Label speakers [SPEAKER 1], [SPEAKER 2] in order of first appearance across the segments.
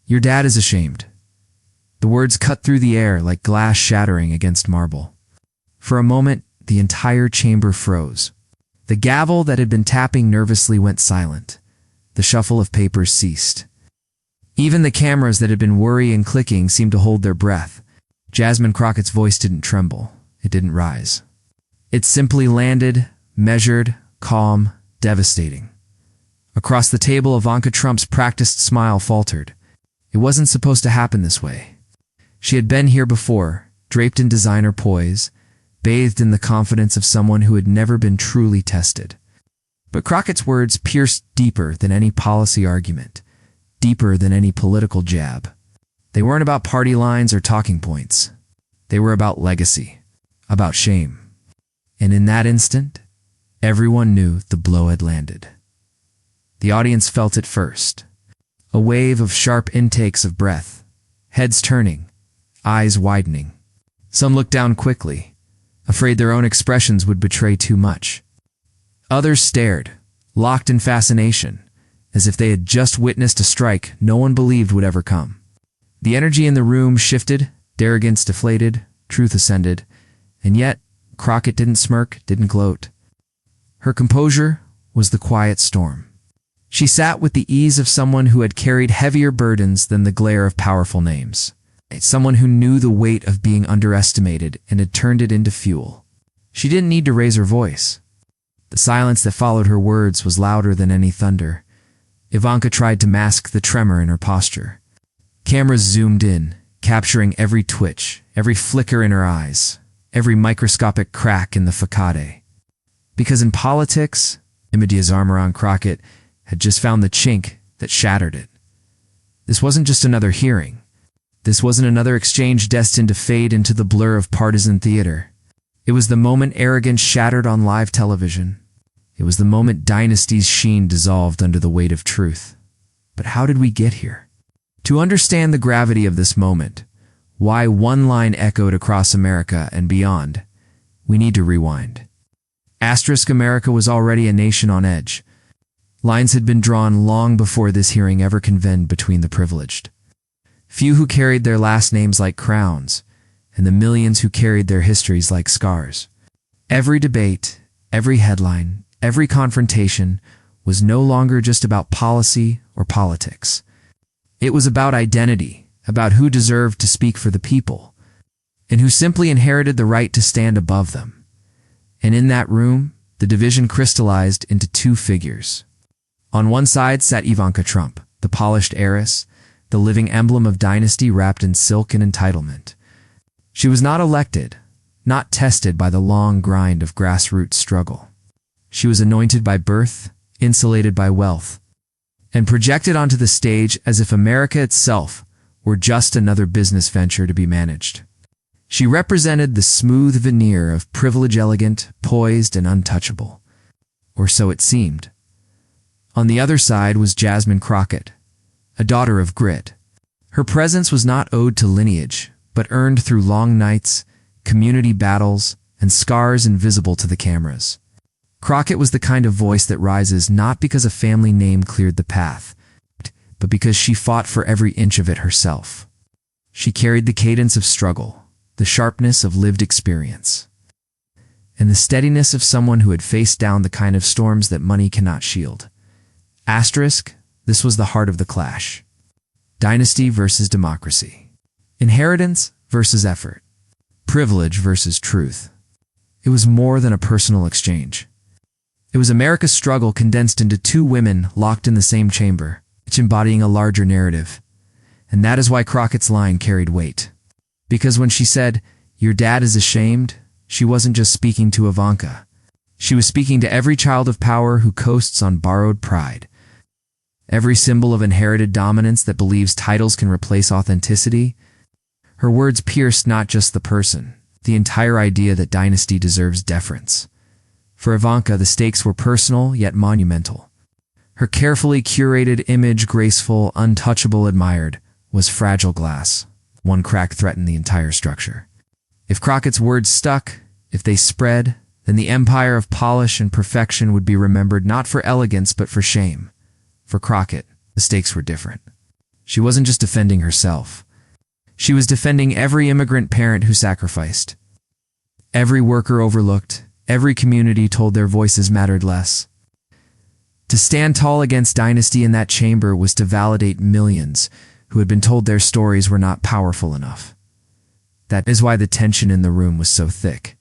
[SPEAKER 1] Your dad is ashamed. The words cut through the air like glass shattering against marble. For a moment, the entire chamber froze. The gavel that had been tapping nervously went silent. The shuffle of papers ceased. Even the cameras that had been worrying and clicking seemed to hold their breath. Jasmine Crockett's voice didn't tremble. It didn't rise. It simply landed, measured, calm, devastating. Across the table, Ivanka Trump's practiced smile faltered. It wasn't supposed to happen this way. She had been here before, draped in designer poise, bathed in the confidence of someone who had never been truly tested. But Crockett's words pierced deeper than any policy argument, deeper than any political jab. They weren't about party lines or talking points. They were about legacy, about shame. And in that instant, everyone knew the blow had landed. The audience felt it first. A wave of sharp intakes of breath, heads turning, eyes widening. Some looked down quickly, afraid their own expressions would betray too much. Others stared, locked in fascination, as if they had just witnessed a strike no one believed would ever come. The energy in the room shifted, arrogance deflated, truth ascended, and yet Crockett didn't smirk, didn't gloat. Her composure was the quiet storm. She sat with the ease of someone who had carried heavier burdens than the glare of powerful names. Someone who knew the weight of being underestimated and had turned it into fuel. She didn't need to raise her voice. The silence that followed her words was louder than any thunder. Ivanka tried to mask the tremor in her posture. Cameras zoomed in, capturing every twitch, every flicker in her eyes, every microscopic crack in the facade. Because in politics, Jasmine Crockett had just found the chink that shattered it. This wasn't just another hearing. This wasn't another exchange destined to fade into the blur of partisan theater. It was the moment arrogance shattered on live television. It was the moment dynasty's sheen dissolved under the weight of truth. But how did we get here? To understand the gravity of this moment, why one line echoed across America and beyond, we need to rewind. America was already a nation on edge. Lines had been drawn long before this hearing ever convened between the privileged. Few who carried their last names like crowns, and the millions who carried their histories like scars. Every debate, every headline, every confrontation was no longer just about policy or politics. It was about identity, about who deserved to speak for the people, and who simply inherited the right to stand above them. And in that room, the division crystallized into two figures. On one side sat Ivanka Trump, the polished heiress, the living emblem of dynasty wrapped in silk and entitlement. She was not elected, not tested by the long grind of grassroots struggle. She was anointed by birth, insulated by wealth, and projected onto the stage as if America itself were just another business venture to be managed. She represented the smooth veneer of privilege, elegant, poised, and untouchable. Or so it seemed. On the other side was Jasmine Crockett, a daughter of grit. Her presence was not owed to lineage, but earned through long nights, community battles, and scars invisible to the cameras. Crockett was the kind of voice that rises not because a family name cleared the path, but because she fought for every inch of it herself. She carried the cadence of struggle, the sharpness of lived experience, and the steadiness of someone who had faced down the kind of storms that money cannot shield. This was the heart of the clash. Dynasty versus democracy. Inheritance versus effort. Privilege versus truth. It was more than a personal exchange. It was America's struggle condensed into two women locked in the same chamber, each embodying a larger narrative. And that is why Crockett's line carried weight. Because when she said, "Your dad is ashamed," she wasn't just speaking to Ivanka. She was speaking to every child of power who coasts on borrowed pride. Every symbol of inherited dominance that believes titles can replace authenticity. Her words pierced not just the person, the entire idea that dynasty deserves deference. For Ivanka, the stakes were personal yet monumental. Her carefully curated image, graceful, untouchable, admired, was fragile glass. One crack threatened the entire structure. If Crockett's words stuck, if they spread, then the empire of polish and perfection would be remembered not for elegance but for shame. For Crockett, the stakes were different. she wasn't just defending herself. She was defending every immigrant parent who sacrificed, every worker overlooked, every community told their voices mattered less. To stand tall against dynasty in that chamber was to validate millions who had been told their stories were not powerful enough. That is why the tension in the room was so thick.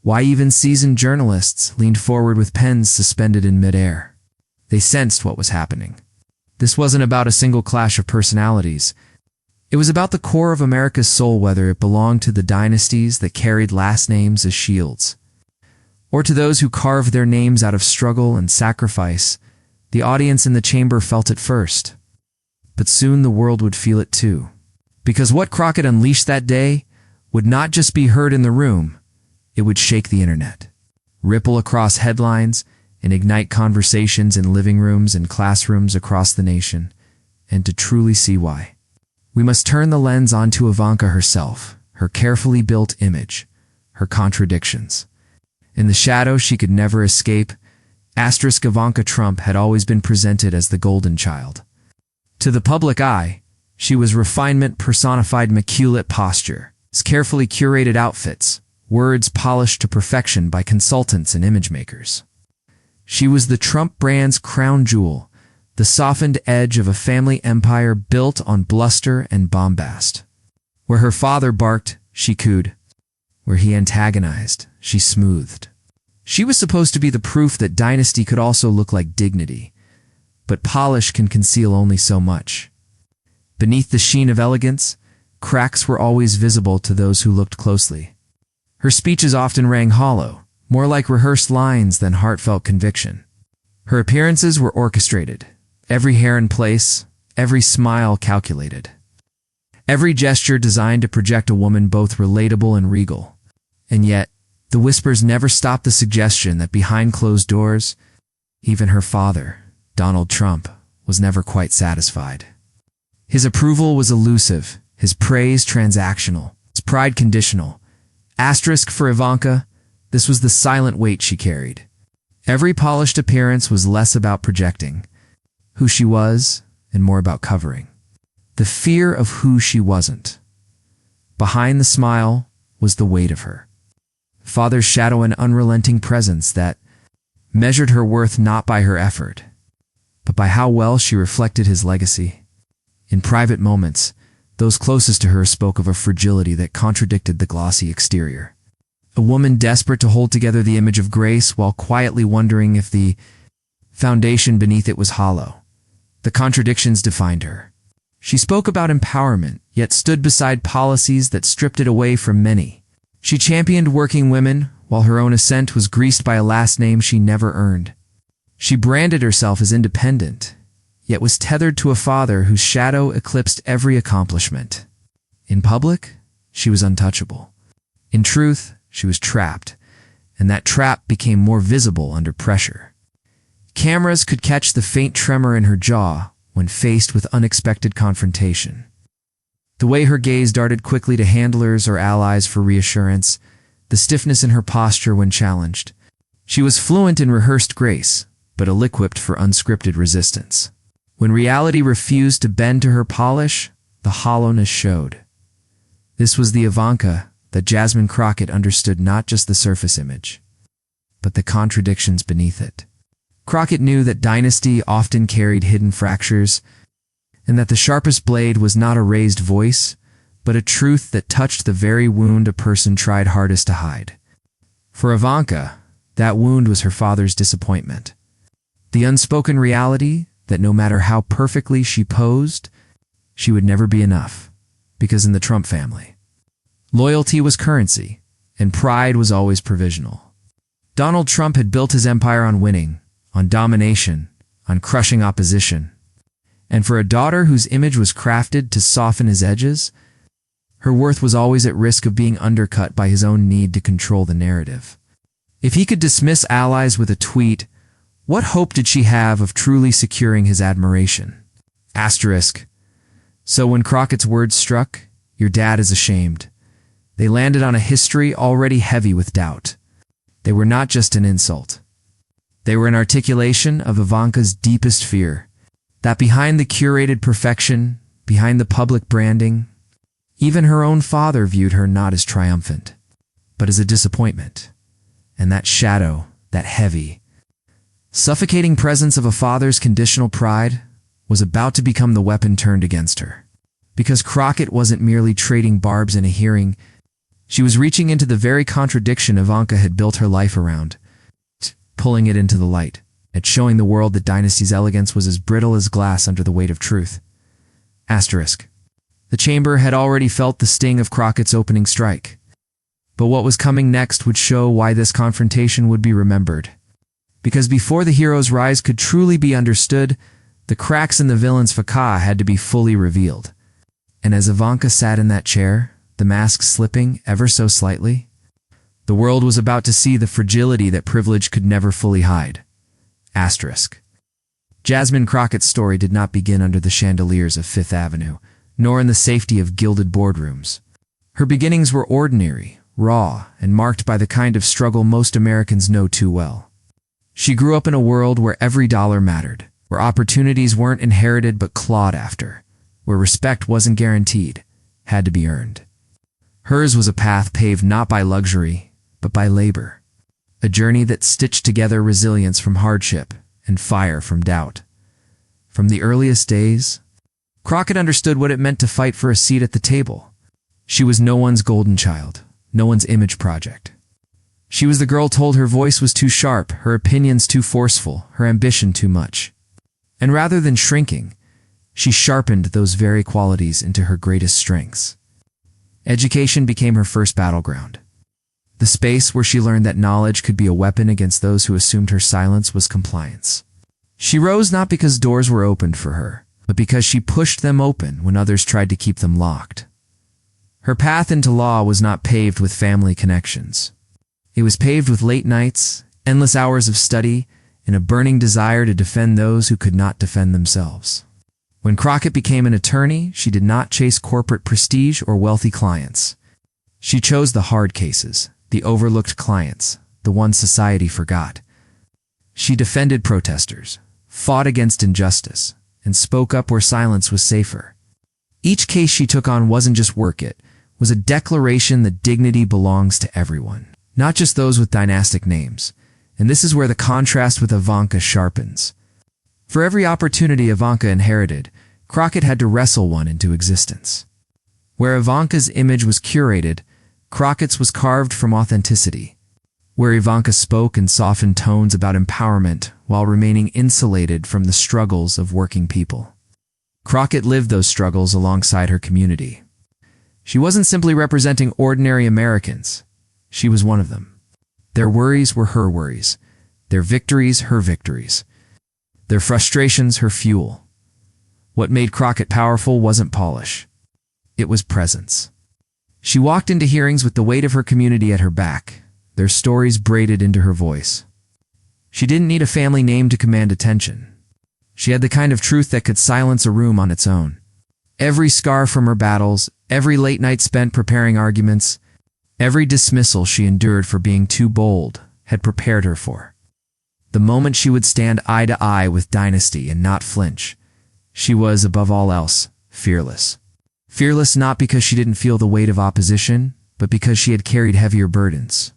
[SPEAKER 1] Why even seasoned journalists leaned forward with pens suspended in midair. They sensed what was happening. This wasn't about a single clash of personalities. It was about the core of America's soul, whether it belonged to the dynasties that carried last names as shields, or to those who carved their names out of struggle and sacrifice. The audience in the chamber felt it first. But soon the world would feel it too. Because what Crockett unleashed that day would not just be heard in the room, it would shake the internet, ripple across headlines, and ignite conversations in living rooms and classrooms across the nation. And to truly see why, we must turn the lens onto Ivanka herself, her carefully built image, her contradictions. In the shadow she could never escape, Ivanka Trump had always been presented as the golden child. To the public eye, she was refinement personified, immaculate posture, carefully curated outfits, words polished to perfection by consultants and image makers. She was the Trump brand's crown jewel, the softened edge of a family empire built on bluster and bombast. Where her father barked, she cooed. Where he antagonized, she smoothed. She was supposed to be the proof that dynasty could also look like dignity, but polish can conceal only so much. Beneath the sheen of elegance, cracks were always visible to those who looked closely. Her speeches often rang hollow, more like rehearsed lines than heartfelt conviction. Her appearances were orchestrated, every hair in place, every smile calculated. Every gesture designed to project a woman both relatable and regal. And yet, the whispers never stopped the suggestion that behind closed doors, even her father, Donald Trump, was never quite satisfied. His approval was elusive, his praise transactional, his pride conditional. Asterisk for Ivanka, this was the silent weight she carried. Every polished appearance was less about projecting who she was and more about covering the fear of who she wasn't. Behind the smile was the weight of her father's shadow, and unrelenting presence that measured her worth not by her effort, but by how well she reflected his legacy. In private moments, those closest to her spoke of a fragility that contradicted the glossy exterior. A woman desperate to hold together the image of grace while quietly wondering if the foundation beneath it was hollow. The contradictions defined her. She spoke about empowerment, yet stood beside policies that stripped it away from many. She championed working women, while her own ascent was greased by a last name she never earned. She branded herself as independent, yet was tethered to a father whose shadow eclipsed every accomplishment. In public, she was untouchable. In truth, she was trapped, and that trap became more visible under pressure. Cameras could catch the faint tremor in her jaw when faced with unexpected confrontation. The way her gaze darted quickly to handlers or allies for reassurance, the stiffness in her posture when challenged. She was fluent in rehearsed grace, but ill-equipped for unscripted resistance. When reality refused to bend to her polish, the hollowness showed. This was the Ivanka that Jasmine Crockett understood, not just the surface image, but the contradictions beneath it. Crockett knew that dynasty often carried hidden fractures, and that the sharpest blade was not a raised voice, but a truth that touched the very wound a person tried hardest to hide. For Ivanka, that wound was her father's disappointment. The unspoken reality that no matter how perfectly she posed, she would never be enough, because in the Trump family, loyalty was currency, and pride was always provisional. Donald Trump had built his empire on winning, on domination, on crushing opposition. And for a daughter whose image was crafted to soften his edges, her worth was always at risk of being undercut by his own need to control the narrative. If he could dismiss allies with a tweet, what hope did she have of truly securing his admiration? Asterisk. So when Crockett's words struck, "Your dad is ashamed," they landed on a history already heavy with doubt. They were not just an insult. They were an articulation of Ivanka's deepest fear, that behind the curated perfection, behind the public branding. Even her own father viewed her not as triumphant, but as a disappointment. And that shadow, that heavy, suffocating presence of a father's conditional pride was about to become the weapon turned against her. Because Crockett wasn't merely trading barbs in a hearing, she was reaching into the very contradiction Ivanka had built her life around, pulling it into the light, and showing the world that Dynasty's elegance was as brittle as glass under the weight of truth. Asterisk. The chamber had already felt the sting of Crockett's opening strike. But what was coming next would show why this confrontation would be remembered. Because before the hero's rise could truly be understood, the cracks in the villain's facade had to be fully revealed. And as Ivanka sat in that chair, the mask slipping ever so slightly, the world was about to see the fragility that privilege could never fully hide. Asterisk. Jasmine Crockett's story did not begin under the chandeliers of Fifth Avenue, nor in the safety of gilded boardrooms. Her beginnings were ordinary, raw, and marked by the kind of struggle most Americans know too well. She grew up in a world where every dollar mattered, where opportunities weren't inherited but clawed after, where respect wasn't guaranteed, had to be earned. Hers was a path paved not by luxury, but by labor, a journey that stitched together resilience from hardship and fire from doubt. From the earliest days, Crockett understood what it meant to fight for a seat at the table. She was no one's golden child, no one's image project. She was the girl told her voice was too sharp, her opinions too forceful, her ambition too much. And rather than shrinking, she sharpened those very qualities into her greatest strengths. Education became her first battleground, the space where she learned that knowledge could be a weapon against those who assumed her silence was compliance. She rose not because doors were opened for her, but because she pushed them open when others tried to keep them locked. Her path into law was not paved with family connections. It was paved with late nights, endless hours of study, and a burning desire to defend those who could not defend themselves. When Crockett became an attorney, she did not chase corporate prestige or wealthy clients. She chose the hard cases, the overlooked clients, the ones society forgot. She defended protesters, fought against injustice, and spoke up where silence was safer. Each case she took on wasn't just work, it was a declaration that dignity belongs to everyone, not just those with dynastic names. And this is where the contrast with Ivanka sharpens. For every opportunity Ivanka inherited, Crockett had to wrestle one into existence. Where Ivanka's image was curated, Crockett's was carved from authenticity. Where Ivanka spoke in softened tones about empowerment while remaining insulated from the struggles of working people, Crockett lived those struggles alongside her community. She wasn't simply representing ordinary Americans. She was one of them. Their worries were her worries, their victories her victories, their frustrations her fuel. What made Crockett powerful wasn't polish. It was presence. She walked into hearings with the weight of her community at her back, their stories braided into her voice. She didn't need a family name to command attention. She had the kind of truth that could silence a room on its own. Every scar from her battles, every late night spent preparing arguments, every dismissal she endured for being too bold had prepared her for the moment she would stand eye to eye with Dynasty and not flinch. She was, above all else, fearless. Fearless not because she didn't feel the weight of opposition, but because she had carried heavier burdens.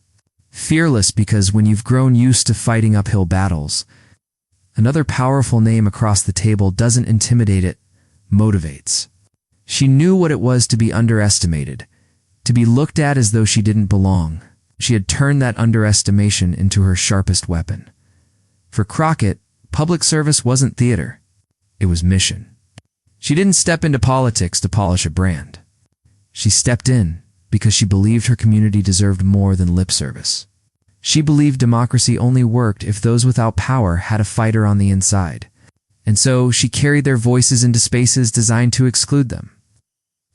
[SPEAKER 1] Fearless because when you've grown used to fighting uphill battles, another powerful name across the table doesn't intimidate, it motivates. She knew what it was to be underestimated, to be looked at as though she didn't belong. She had turned that underestimation into her sharpest weapon. For Crockett, public service wasn't theater. It was mission. She didn't step into politics to polish a brand. She stepped in because she believed her community deserved more than lip service. She believed democracy only worked if those without power had a fighter on the inside. And so she carried their voices into spaces designed to exclude them,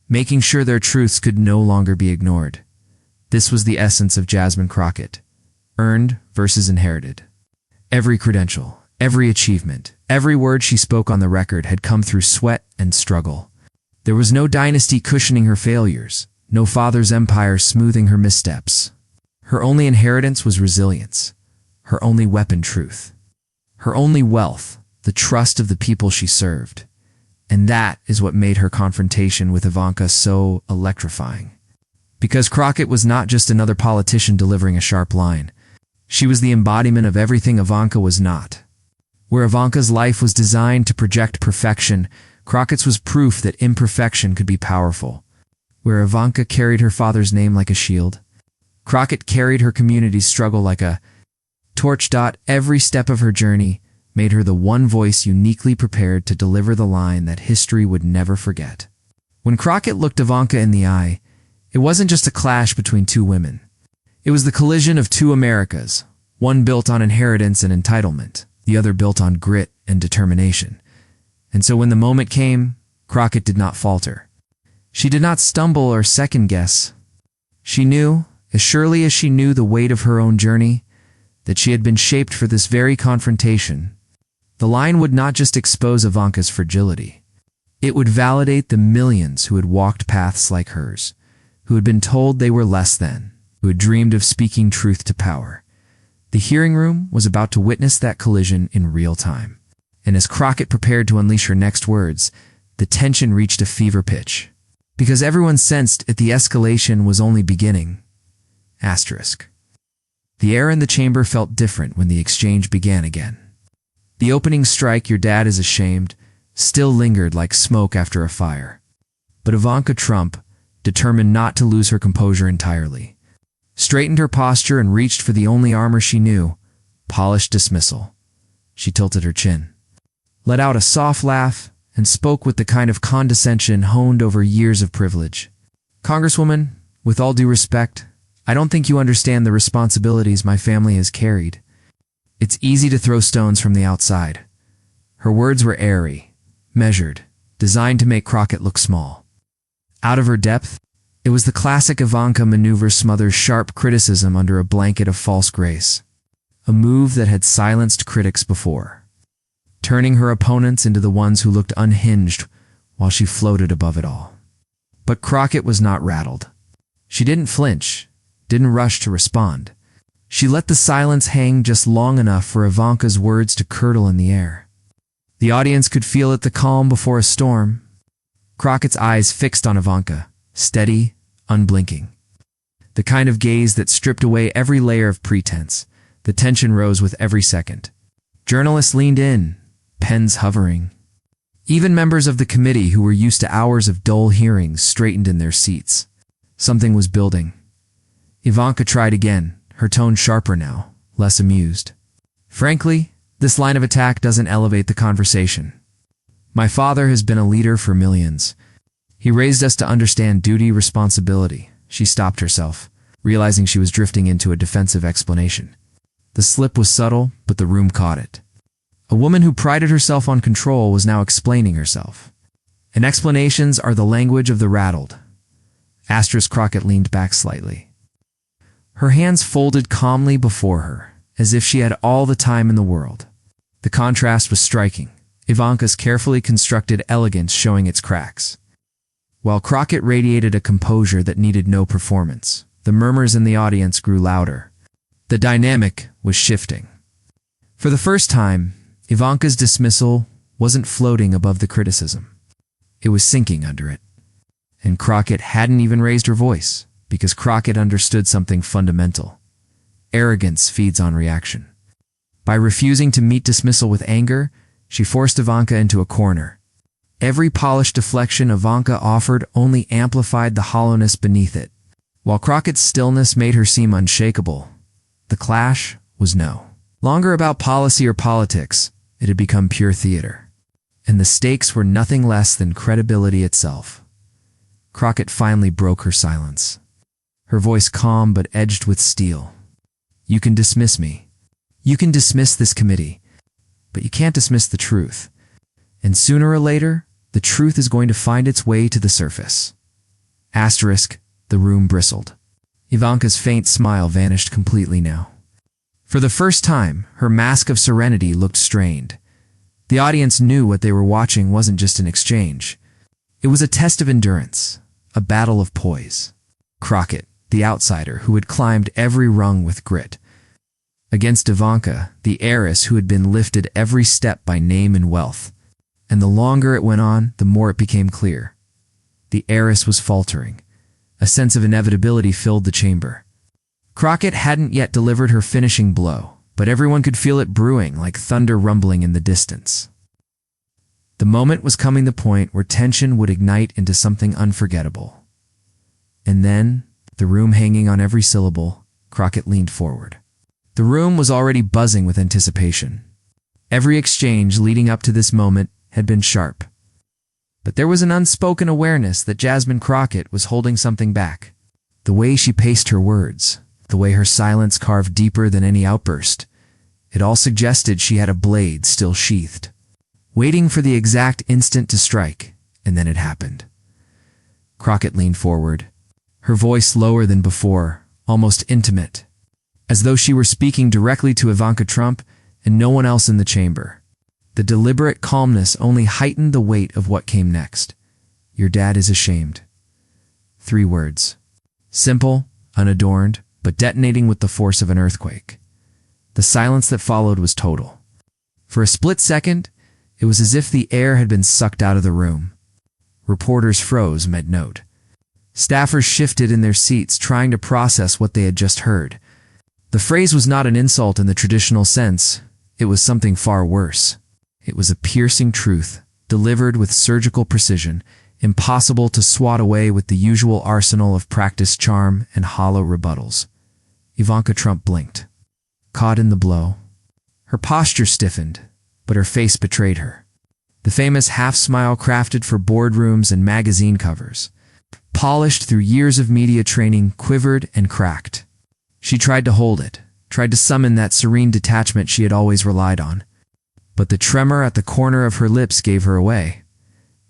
[SPEAKER 1] making sure their truths could no longer be ignored. This was the essence of Jasmine Crockett, earned versus inherited. Every credential, every achievement, every word she spoke on the record had come through sweat and struggle. There was no dynasty cushioning her failures, no father's empire smoothing her missteps. Her only inheritance was resilience, her only weapon truth, her only wealth, the trust of the people she served. And that is what made her confrontation with Ivanka so electrifying. Because Crockett was not just another politician delivering a sharp line. She was the embodiment of everything Ivanka was not. Where Ivanka's life was designed to project perfection, Crockett's was proof that imperfection could be powerful. Where Ivanka carried her father's name like a shield, Crockett carried her community's struggle like a torch. Every step of her journey made her the one voice uniquely prepared to deliver the line that history would never forget. When Crockett looked Ivanka in the eye, it wasn't just a clash between two women. It was the collision of two Americas, one built on inheritance and entitlement, the other built on grit and determination. And so when the moment came, Crockett did not falter. She did not stumble or second-guess. She knew, as surely as she knew the weight of her own journey, that she had been shaped for this very confrontation. The line would not just expose Ivanka's fragility. It would validate the millions who had walked paths like hers, who had been told they were less than, who had dreamed of speaking truth to power. The hearing room was about to witness that collision in real time. And as Crockett prepared to unleash her next words, the tension reached a fever pitch. Because everyone sensed that the escalation was only beginning. Asterisk. The air in the chamber felt different when the exchange began again. The opening strike, "Your dad is ashamed," still lingered like smoke after a fire. But Ivanka Trump, determined not to lose her composure entirely, straightened her posture and reached for the only armor she knew, polished dismissal. She tilted her chin, let out a soft laugh, and spoke with the kind of condescension honed over years of privilege. "Congresswoman, with all due respect, I don't think you understand the responsibilities my family has carried. It's easy to throw stones from the outside." Her words were airy, measured, designed to make Crockett look small. Out of her depth, it was the classic Ivanka maneuver smothers sharp criticism under a blanket of false grace. A move that had silenced critics before, turning her opponents into the ones who looked unhinged while she floated above it all. But Crockett was not rattled. She didn't flinch, didn't rush to respond. She let the silence hang just long enough for Ivanka's words to curdle in the air. The audience could feel it, the calm before a storm. Crockett's eyes fixed on Ivanka, steady, unblinking. The kind of gaze that stripped away every layer of pretense. The tension rose with every second. Journalists leaned in, pens hovering. Even members of the committee who were used to hours of dull hearings straightened in their seats. Something was building. Ivanka tried again, her tone sharper now, less amused. "Frankly, this line of attack doesn't elevate the conversation. My father has been a leader for millions. He raised us to understand duty, responsibility." She stopped herself, realizing she was drifting into a defensive explanation. The slip was subtle, but the room caught it. A woman who prided herself on control was now explaining herself. And explanations are the language of the rattled. Asterisk. Crockett leaned back slightly. Her hands folded calmly before her, as if she had all the time in the world. The contrast was striking, Ivanka's carefully constructed elegance showing its cracks. While Crockett radiated a composure that needed no performance, the murmurs in the audience grew louder. The dynamic was shifting. For the first time, Ivanka's dismissal wasn't floating above the criticism. It was sinking under it. And Crockett hadn't even raised her voice, because Crockett understood something fundamental. Arrogance feeds on reaction. By refusing to meet dismissal with anger, she forced Ivanka into a corner. Every polished deflection Ivanka offered only amplified the hollowness beneath it. While Crockett's stillness made her seem unshakable, the clash was no longer about policy or politics. It had become pure theater. And the stakes were nothing less than credibility itself. Crockett finally broke her silence. Her voice calm but edged with steel. "You can dismiss me. You can dismiss this committee. But you can't dismiss the truth. And sooner or later, the truth is going to find its way to the surface." Asterisk. The room bristled. Ivanka's faint smile vanished completely now. For the first time, her mask of serenity looked strained. The audience knew what they were watching wasn't just an exchange. It was a test of endurance, a battle of poise. Crockett, the outsider who had climbed every rung with grit, against Ivanka, the heiress who had been lifted every step by name and wealth. and the longer it went on, the more it became clear. The heiress was faltering. A sense of inevitability filled the chamber. Crockett hadn't yet delivered her finishing blow, but everyone could feel it brewing like thunder rumbling in the distance. The moment was coming, the point where tension would ignite into something unforgettable. And then, the room hanging on every syllable, Crockett leaned forward. The room was already buzzing with anticipation. Every exchange leading up to this moment had been sharp. But there was an unspoken awareness that Jasmine Crockett was holding something back. The way she paced her words, the way her silence carved deeper than any outburst, it all suggested she had a blade still sheathed, waiting for the exact instant to strike, and then it happened. Crockett leaned forward, her voice lower than before, almost intimate, as though she were speaking directly to Ivanka Trump and no one else in the chamber. The deliberate calmness only heightened the weight of what came next. Your dad is ashamed. 3 words. Simple, unadorned, but detonating with the force of an earthquake. The silence that followed was total. For a split second, it was as if the air had been sucked out of the room. Reporters froze mid-note. Staffers shifted in their seats, trying to process what they had just heard. The phrase was not an insult in the traditional sense. It was something far worse. It was a piercing truth, delivered with surgical precision, impossible to swat away with the usual arsenal of practiced charm and hollow rebuttals. Ivanka Trump blinked, caught in the blow. Her posture stiffened, but her face betrayed her. The famous half-smile crafted for boardrooms and magazine covers, polished through years of media training, quivered and cracked. She tried to hold it, tried to summon that serene detachment she had always relied on. But the tremor at the corner of her lips gave her away.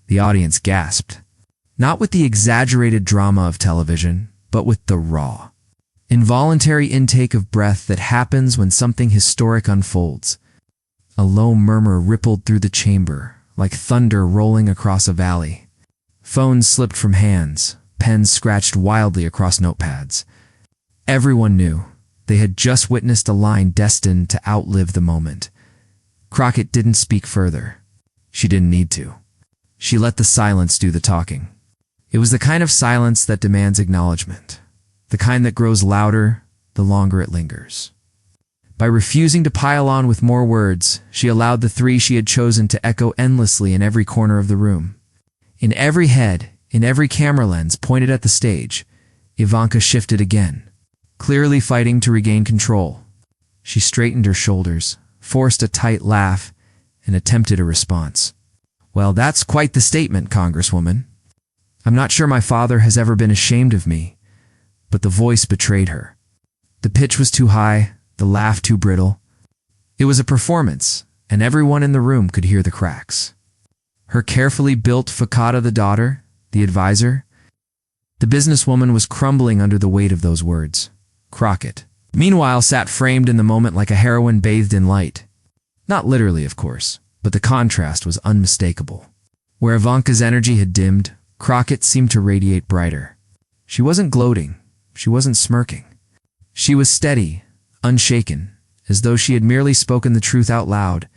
[SPEAKER 1] The audience gasped, not with the exaggerated drama of television, but with the raw, involuntary intake of breath that happens when something historic unfolds. A low murmur rippled through the chamber, like thunder rolling across a valley. Phones slipped from hands, pens scratched wildly across notepads. Everyone knew they had just witnessed a line destined to outlive the moment. Crockett didn't speak further. She didn't need to. She let the silence do the talking. It was the kind of silence that demands acknowledgement, the kind that grows louder the longer it lingers. By refusing to pile on with more words, she allowed the 3 she had chosen to echo endlessly in every corner of the room. In every head, in every camera lens pointed at the stage, Ivanka shifted again, clearly fighting to regain control. She straightened her shoulders, forced a tight laugh, and attempted a response. Well, that's quite the statement, Congresswoman. I'm not sure my father has ever been ashamed of me, but the voice betrayed her. The pitch was too high, the laugh too brittle. It was a performance, and everyone in the room could hear the cracks. Her carefully built facade, the daughter, the advisor, the businesswoman was crumbling under the weight of those words. Crockett, meanwhile, sat framed in the moment like a heroine bathed in light. Not literally, of course, but the contrast was unmistakable. Where Ivanka's energy had dimmed, Crockett seemed to radiate brighter. She wasn't gloating. She wasn't smirking. She was steady, unshaken, as though she had merely spoken the truth out loud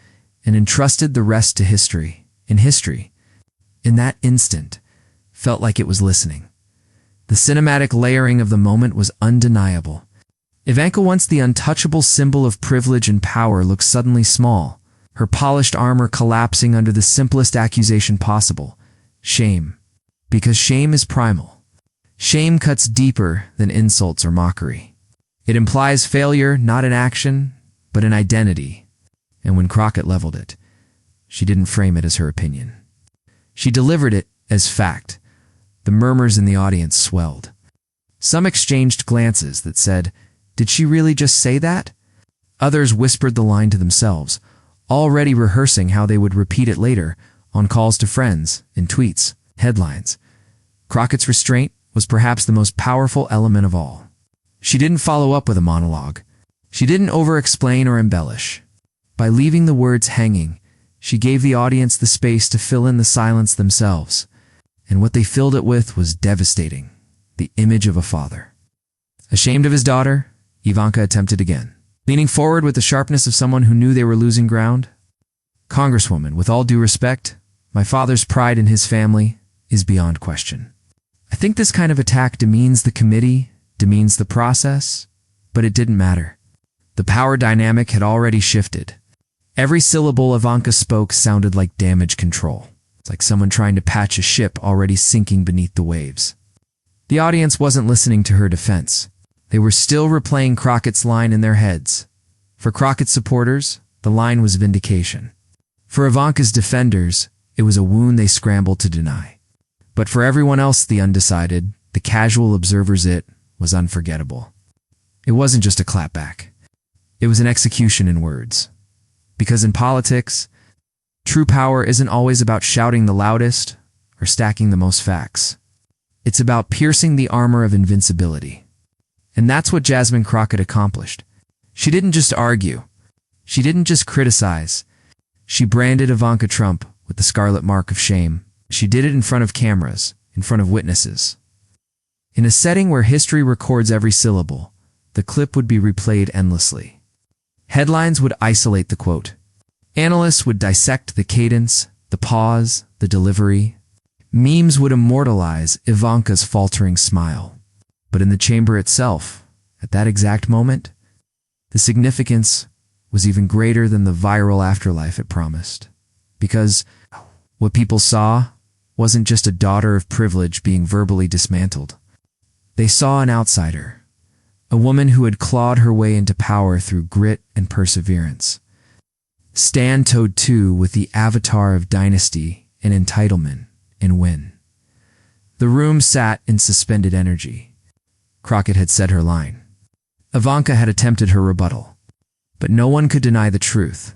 [SPEAKER 1] and entrusted the rest to history. And history, in that instant, felt like it was listening. The cinematic layering of the moment was undeniable. Ivanka, once the untouchable symbol of privilege and power, looked suddenly small, her polished armor collapsing under the simplest accusation possible: shame. Because shame is primal. Shame cuts deeper than insults or mockery. It implies failure not in action, but in identity. And when Crockett leveled it, she didn't frame it as her opinion. She delivered it as fact. The murmurs in the audience swelled. Some exchanged glances that said, "Did she really just say that?" Others whispered the line to themselves, already rehearsing how they would repeat it later, on calls to friends, in tweets, headlines. Crockett's restraint was perhaps the most powerful element of all. She didn't follow up with a monologue. She didn't over-explain or embellish. By leaving the words hanging, she gave the audience the space to fill in the silence themselves. And what they filled it with was devastating: the image of a father. Ashamed of his daughter, Ivanka attempted again, leaning forward with the sharpness of someone who knew they were losing ground. "Congresswoman, with all due respect, My father's pride in his family is beyond question. I think this kind of attack demeans the committee, demeans the process, but it didn't matter. The power dynamic had already shifted. Every syllable Ivanka spoke sounded like damage control. It's like someone trying to patch a ship already sinking beneath the waves. The audience wasn't listening to her defense. They were still replaying Crockett's line in their heads. For Crockett supporters, the line was vindication. For Ivanka's defenders, it was a wound they scrambled to deny. But for everyone else, the undecided, the casual observers, it was unforgettable. It wasn't just a clapback. It was an execution in words. Because in politics, true power isn't always about shouting the loudest or stacking the most facts. It's about piercing the armor of invincibility. And that's what Jasmine Crockett accomplished. She didn't just argue. She didn't just criticize. She branded Ivanka Trump with the scarlet mark of shame. She did it in front of cameras, in front of witnesses. In a setting where history records every syllable, the clip would be replayed endlessly. Headlines would isolate the quote. Analysts would dissect the cadence, the pause, the delivery. Memes would immortalize Ivanka's faltering smile. But in the chamber itself, at that exact moment, the significance was even greater than the viral afterlife it promised. Because what people saw wasn't just a daughter of privilege being verbally dismantled. They saw an outsider, a woman who had clawed her way into power through grit and perseverance. Stand toe-to with the avatar of dynasty and entitlement and win. The room sat in suspended energy. Crockett had said her line. Ivanka had attempted her rebuttal. But no one could deny the truth.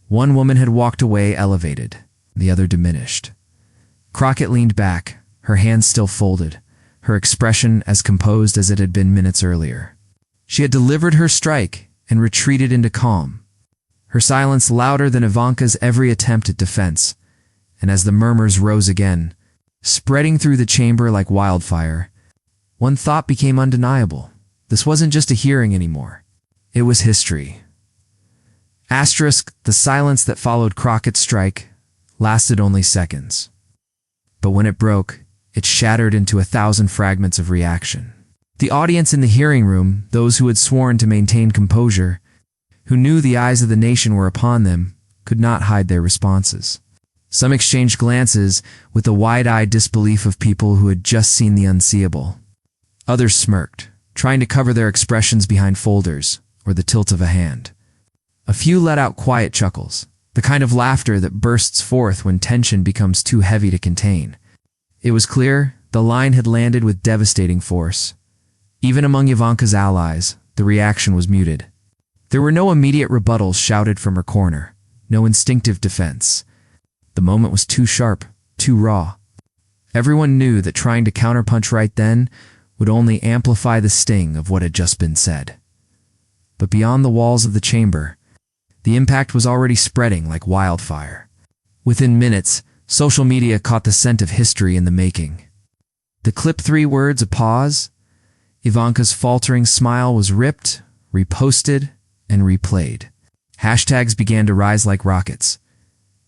[SPEAKER 1] One woman had walked away elevated, the other diminished. Crockett leaned back, her hands still folded, her expression as composed as it had been minutes earlier. She had delivered her strike and retreated into calm, her silence louder than Ivanka's every attempt at defense. And as the murmurs rose again, spreading through the chamber like wildfire, one thought became undeniable. This wasn't just a hearing anymore. It was history. Asterisk, the silence that followed Crockett's strike lasted only seconds. But when it broke, it shattered into 1,000 fragments of reaction. The audience in the hearing room, those who had sworn to maintain composure, who knew the eyes of the nation were upon them, could not hide their responses. Some exchanged glances with the wide-eyed disbelief of people who had just seen the unseeable. Others smirked, trying to cover their expressions behind folders or the tilt of a hand. A few let out quiet chuckles, the kind of laughter that bursts forth when tension becomes too heavy to contain. It was clear the line had landed with devastating force. Even among Ivanka's allies, the reaction was muted. There were no immediate rebuttals shouted from her corner, no instinctive defense. The moment was too sharp, too raw. Everyone knew that trying to counterpunch right then would only amplify the sting of what had just been said. But beyond the walls of the chamber, the impact was already spreading like wildfire. Within minutes, social media caught the scent of history in the making. The clip 3 words, a pause, Ivanka's faltering smile was ripped, reposted, and replayed. Hashtags began to rise like rockets.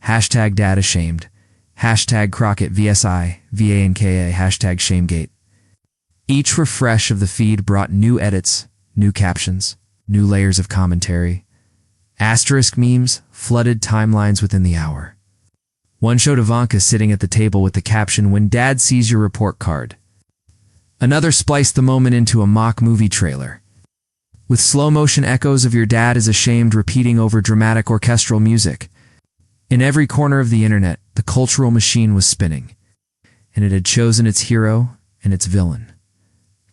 [SPEAKER 1] Hashtag dad ashamed. Hashtag Crockett VSI, VANKA, hashtag Shamegate. Each refresh of the feed brought new edits, new captions, new layers of commentary. Asterisk memes flooded timelines within the hour. One showed Ivanka sitting at the table with the caption, "When Dad sees your report card." Another spliced the moment into a mock movie trailer, with slow-motion echoes of your dad is ashamed repeating over dramatic orchestral music. In every corner of the internet, the cultural machine was spinning, and it had chosen its hero and its villain.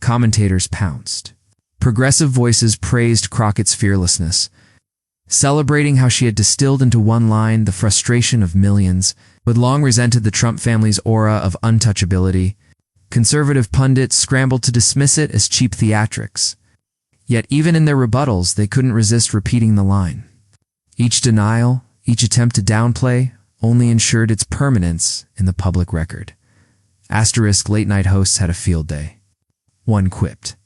[SPEAKER 1] Commentators pounced. Progressive voices praised Crockett's fearlessness, celebrating how she had distilled into one line the frustration of millions who had long resented the Trump family's aura of untouchability. Conservative pundits scrambled to dismiss it as cheap theatrics. Yet even in their rebuttals, they couldn't resist repeating the line. Each denial, each attempt to downplay, only ensured its permanence in the public record. Asterisk late-night hosts had a field day. One quipped,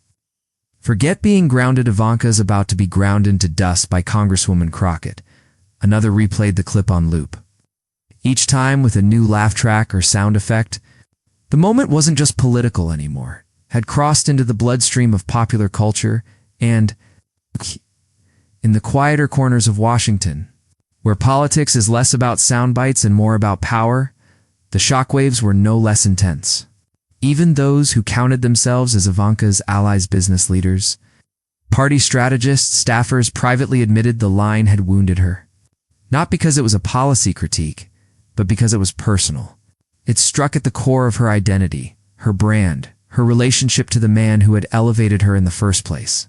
[SPEAKER 1] "Forget being grounded, Ivanka's about to be ground into dust by Congresswoman Crockett." Another replayed the clip on loop. each time with a new laugh track or sound effect. The moment wasn't just political anymore, had crossed into the bloodstream of popular culture, and in the quieter corners of Washington, where politics is less about sound bites and more about power, the shockwaves were no less intense. Even those who counted themselves as Ivanka's allies, business leaders, party strategists, staffers privately admitted the line had wounded her. Not because it was a policy critique, but because it was personal. It struck at the core of her identity, her brand, her relationship to the man who had elevated her in the first place.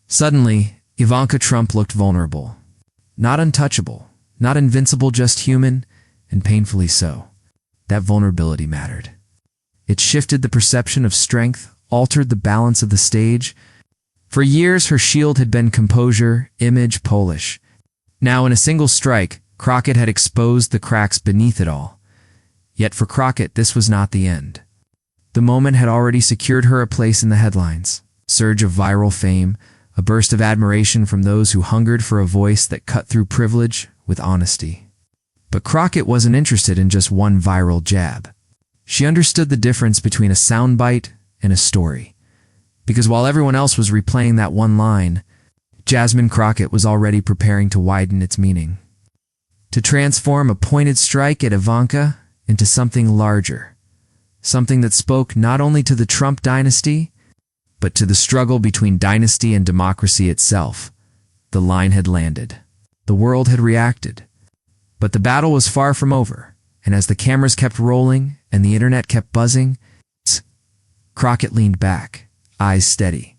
[SPEAKER 1] Suddenly, Ivanka Trump looked vulnerable. Not untouchable, not invincible, just human, and painfully so. That vulnerability mattered. It shifted the perception of strength, altered the balance of the stage. For years, her shield had been composure, image, polish. Now, in a single strike, Crockett had exposed the cracks beneath it all. Yet for Crockett, this was not the end. The moment had already secured her a place in the headlines. Surge of viral fame, a burst of admiration from those who hungered for a voice that cut through privilege with honesty. But Crockett wasn't interested in just one viral jab. She understood the difference between a soundbite and a story. Because while everyone else was replaying that one line, Jasmine Crockett was already preparing to widen its meaning. To transform a pointed strike at Ivanka into something larger. Something that spoke not only to the Trump dynasty, but to the struggle between dynasty and democracy itself. The line had landed. The world had reacted. But the battle was far from over, and as the cameras kept rolling and the internet kept buzzing, Crockett leaned back, eyes steady,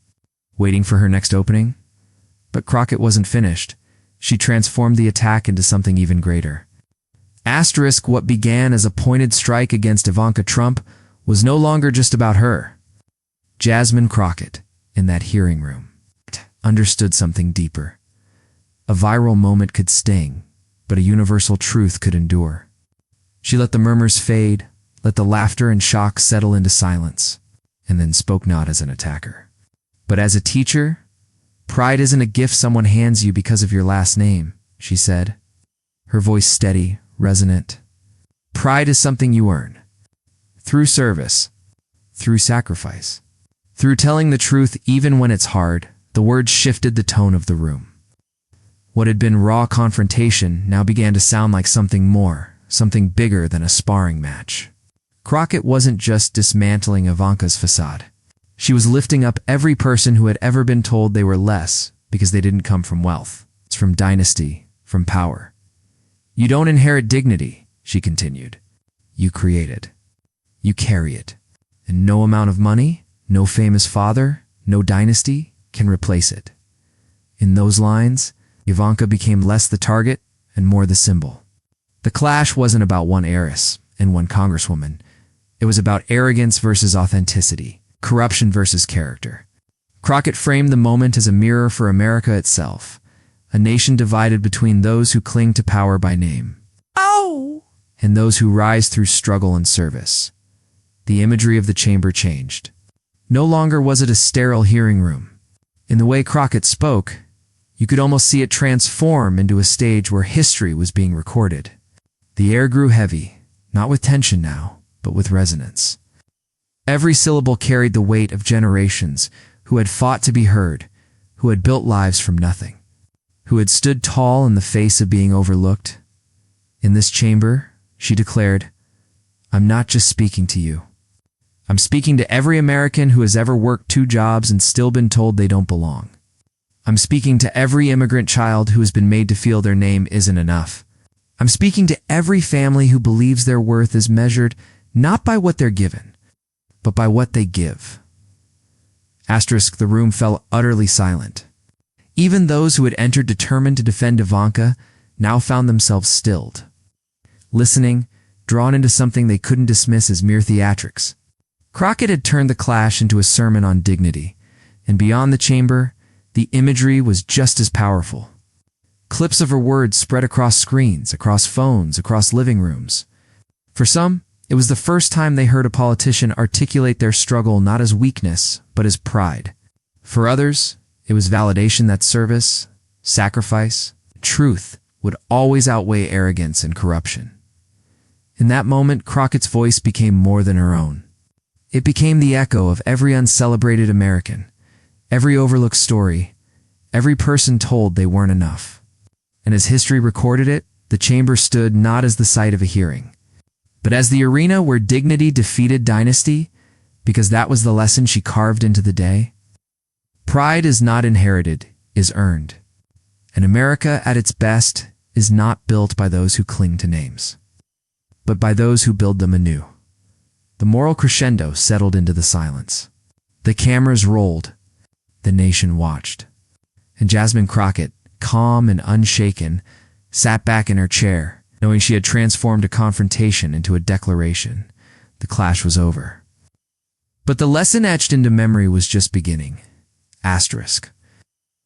[SPEAKER 1] waiting for her next opening. But Crockett wasn't finished. She transformed the attack into something even greater. Asterisk, what began as a pointed strike against Ivanka Trump was no longer just about her. Jasmine Crockett, in that hearing room, understood something deeper. A viral moment could sting, but a universal truth could endure. She let the murmurs fade, let the laughter and shock settle into silence, and then spoke not as an attacker, but as a teacher. Pride isn't a gift someone hands you because of your last name, she said, her voice steady, resonant. Pride is something you earn. Through service, through sacrifice, through telling the truth even when it's hard. The words shifted the tone of the room. What had been raw confrontation now began to sound like something more, something bigger than a sparring match. Crockett wasn't just dismantling Ivanka's facade. She was lifting up every person who had ever been told they were less because they didn't come from wealth. It's from dynasty, from power. You don't inherit dignity, she continued. You create it. You carry it. And no amount of money, no famous father, no dynasty can replace it. In those lines, Ivanka became less the target and more the symbol. The clash wasn't about one heiress and one congresswoman. It was about arrogance versus authenticity, corruption versus character. Crockett framed the moment as a mirror for America itself, a nation divided between those who cling to power by name and those who rise through struggle and service. The imagery of the chamber changed. No longer was it a sterile hearing room. In the way Crockett spoke, you could almost see it transform into a stage where history was being recorded. The air grew heavy, not with tension now, but with resonance. Every syllable carried the weight of generations who had fought to be heard, who had built lives from nothing, who had stood tall in the face of being overlooked. In this chamber, she declared, I'm not just speaking to you. I'm speaking to every American who has ever worked 2 jobs and still been told they don't belong. I'm speaking to every immigrant child who has been made to feel their name isn't enough. I'm speaking to every family who believes their worth is measured not by what they're given, but by what they give. Asterisk, the room fell utterly silent. Even those who had entered determined to defend Ivanka now found themselves stilled, listening, drawn into something they couldn't dismiss as mere theatrics. Crockett had turned the clash into a sermon on dignity, and beyond the chamber, the imagery was just as powerful. Clips of her words spread across screens, across phones, across living rooms. For some, it was the first time they heard a politician articulate their struggle not as weakness, but as pride. For others, it was validation that service, sacrifice, truth would always outweigh arrogance and corruption. In that moment, Crockett's voice became more than her own. It became the echo of every uncelebrated American, every overlooked story, every person told they weren't enough. And as history recorded it, the chamber stood not as the site of a hearing, but as the arena where dignity defeated dynasty, because that was the lesson she carved into the day. Pride is not inherited, is earned. And America at its best is not built by those who cling to names, but by those who build them anew. The moral crescendo settled into the silence. The cameras rolled. The nation watched. And Jasmine Crockett, calm and unshaken, sat back in her chair, knowing she had transformed a confrontation into a declaration. The clash was over. But the lesson etched into memory was just beginning. Asterisk.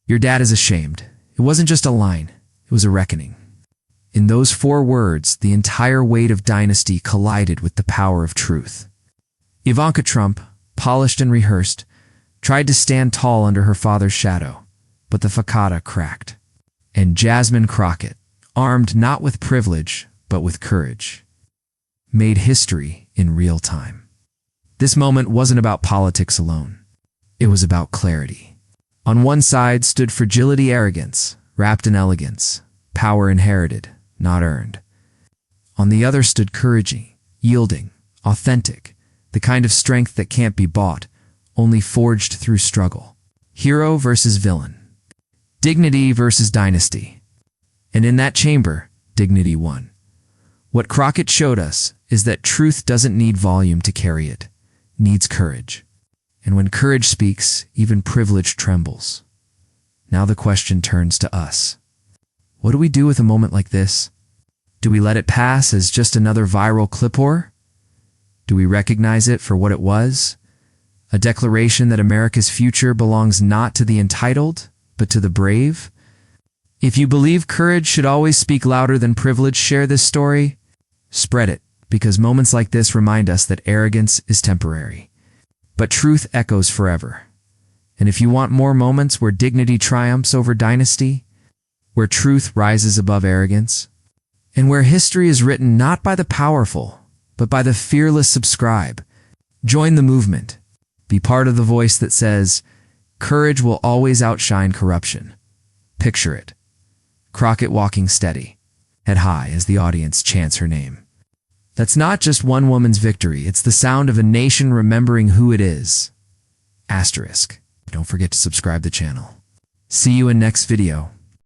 [SPEAKER 1] Your dad is ashamed. It wasn't just a line. It was a reckoning. In those 4 words, the entire weight of dynasty collided with the power of truth. Ivanka Trump, polished and rehearsed, tried to stand tall under her father's shadow, but the facade cracked. And Jasmine Crockett, armed not with privilege, but with courage, made history in real time. This moment wasn't about politics alone. It was about clarity. On one side stood fragility, arrogance, wrapped in elegance, power inherited, not earned. On the other stood courage, yielding, authentic, the kind of strength that can't be bought, only forged through struggle. Hero versus villain. Dignity versus dynasty. And in that chamber, dignity won. What Crockett showed us is that truth doesn't need volume to carry it, needs courage. And when courage speaks, even privilege trembles. Now the question turns to us. What do we do with a moment like this? Do we let it pass as just another viral clip or? Do we recognize it for what it was? A declaration that America's future belongs not to the entitled, but to the brave? If you believe courage should always speak louder than privilege, share this story. Spread it, because moments like this remind us that arrogance is temporary, but truth echoes forever. And if you want more moments where dignity triumphs over dynasty, where truth rises above arrogance, and where history is written not by the powerful, but by the fearless, subscribe. Join the movement. Be part of the voice that says, courage will always outshine corruption. Picture it. Crockett walking steady, head high as the audience chants her name. That's not just one woman's victory, it's the sound of a nation remembering who it is. Asterisk. Don't forget to subscribe to the channel. See you in next video.